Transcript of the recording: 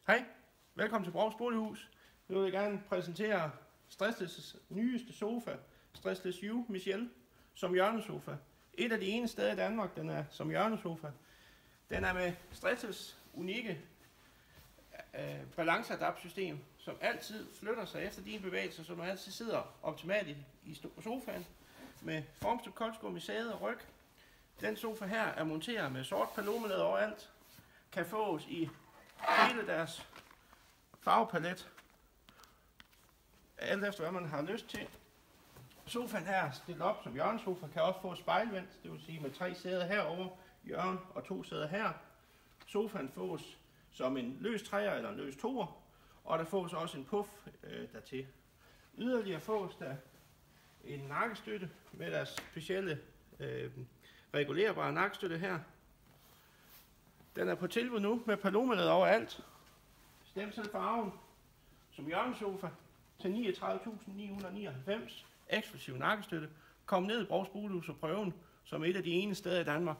Hej, velkommen til Brogs Bolighus. Nu vil jeg gerne præsentere Stressless' nyeste sofa, Stressless U Michelle, som hjørnesofa. Et af de eneste steder i Danmark, den er som hjørnesofa. Den er med Stressless' unikke balanceadapt-system, som altid flytter sig efter dine bevægelser, så du altid sidder optimalt i sofaen med formstøbt koldskum i sæde og ryg. Den sofa her er monteret med sort palomelader overalt, kan fås i hele deres farvepalet, alt efter hvad man har lyst til. Sofaen her stillet op som hjørnesofa kan også få spejlvendt, det vil sige med 3 sæder herover hjørnet og 2 sæder her. Sofaen fås som en løs træer eller en løs toer, og der fås også en puff dertil. Yderligere fås der en nakkestøtte med deres specielle regulerbare nakkestøtte her. Den er på tilbud nu med palomelader overalt. Stem selv farven som hjørnesofa til 39.999, eksklusiv nakkestøtte. Kom ned i Brogs Bolighus og prøve den som et af de eneste steder i Danmark.